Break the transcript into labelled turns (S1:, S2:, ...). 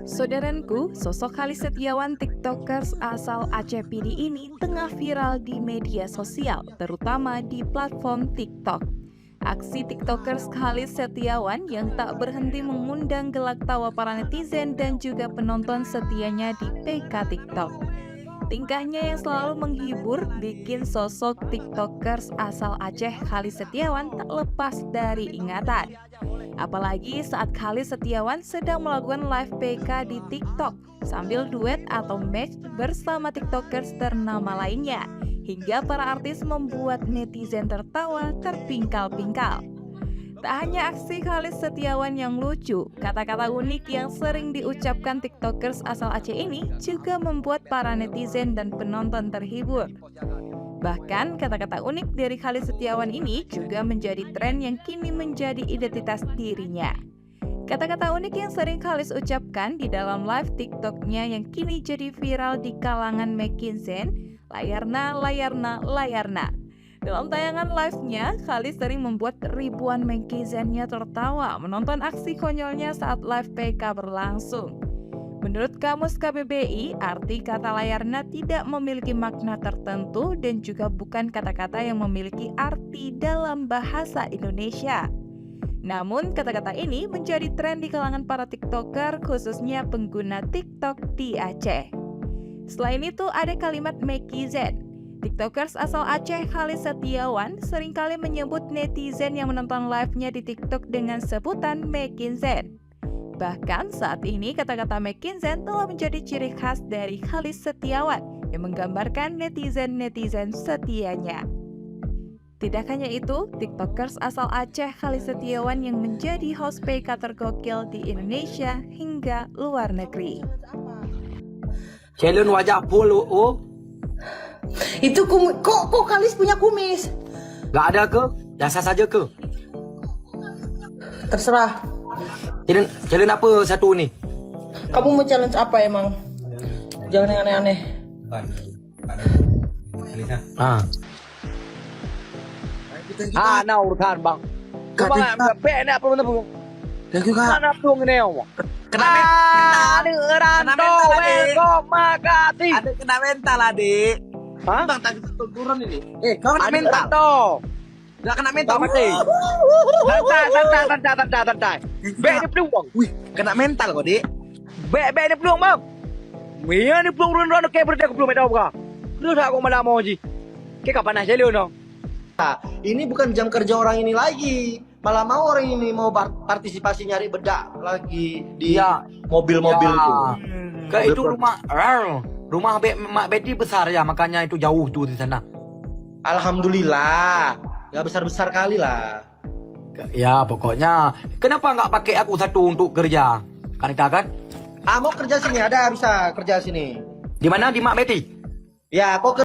S1: Saudaraku, sosok Halis Setiawan TikTokers asal Aceh PD ini tengah viral di media sosial, terutama di platform TikTok. Aksi TikTokers Halis Setiawan yang tak berhenti mengundang gelak tawa para netizen dan juga penonton setianya di PK TikTok. Tingkahnya yang selalu menghibur bikin sosok TikTokers asal Aceh Halis Setiawan tak lepas dari ingatan. Apalagi saat Halis Setiawan sedang melakukan live PK di TikTok sambil duet atau match bersama TikTokers ternama lainnya, hingga para artis membuat netizen tertawa terpingkal-pingkal. Tak hanya aksi Halis Setiawan yang lucu, kata-kata unik yang sering diucapkan TikTokers asal Aceh ini juga membuat para netizen dan penonton terhibur. Bahkan kata-kata unik dari Halis Setiawan ini juga menjadi tren yang kini menjadi identitas dirinya. Kata-kata unik yang sering Halis ucapkan di dalam live TikToknya yang kini jadi viral di kalangan netizen, layarna, layarna, layarna. Dalam tayangan live-nya, Halis sering membuat ribuan netizennya tertawa menonton aksi konyolnya saat live PK berlangsung. Menurut Kamus KBBI, arti kata layarna tidak memiliki makna tertentu dan juga bukan kata-kata yang memiliki arti dalam bahasa Indonesia. Namun, kata-kata ini menjadi tren di kalangan para TikToker, khususnya pengguna TikTok di Aceh. Selain itu, ada kalimat netizen. TikTokers asal Aceh Halis Setiawan seringkali menyebut netizen yang menonton live-nya di TikTok dengan sebutan netizen. Bahkan saat ini kata-kata netizen telah menjadi ciri khas dari Halis Setiawan yang menggambarkan netizen-netizen setianya. Tidak hanya itu, TikTokers asal Aceh Halis Setiawan yang menjadi host PK tergokil di Indonesia hingga luar negeri.
S2: Celun wajah pulu,
S3: Itu kok Halis punya kumis?
S2: gak ada ke? Biasa saja ke?
S3: Terserah.
S2: Celun apa satu ni?
S3: Kamu mau challenge apa emang? Jangan yang aneh-aneh.
S2: Nak urutan bang. Bang, bek nak apa benda pun?
S4: Dan juga
S2: Mana pun ni awak.
S4: kena mental.
S2: Ada rando, welcome magati.
S4: Ada kena mental adik.
S2: Hah?
S4: Bang tak turun ini. Kau kena
S2: Ada
S4: mental.
S2: rando.
S4: Gak kena mental.
S2: Tak mati. Santai. Bek ni peluang.
S4: Wih, kena mental kau dik.
S2: Bek ni peluang bang. Mia ni peluang run ke berada ke peluang medan buka. Lu tak aku malam mau ji. Ke kapan nak celun no?
S5: Ini bukan jam kerja orang ini lagi. Malah mau orang ini mau partisipasi nyari bedak lagi di
S2: Ya.
S5: mobil-mobil itu.
S2: Ke itu rumah Mak Betty besar ya, makanya itu jauh tuh di sana.
S5: Alhamdulillah, nggak besar-besar kali lah.
S2: Ya pokoknya, kenapa nggak pakai aku satu untuk kerja? Kan kita kan?
S5: Mau kerja sini ada bisa kerja sini.
S2: Di mana di Mak Betty?
S5: Ya, kok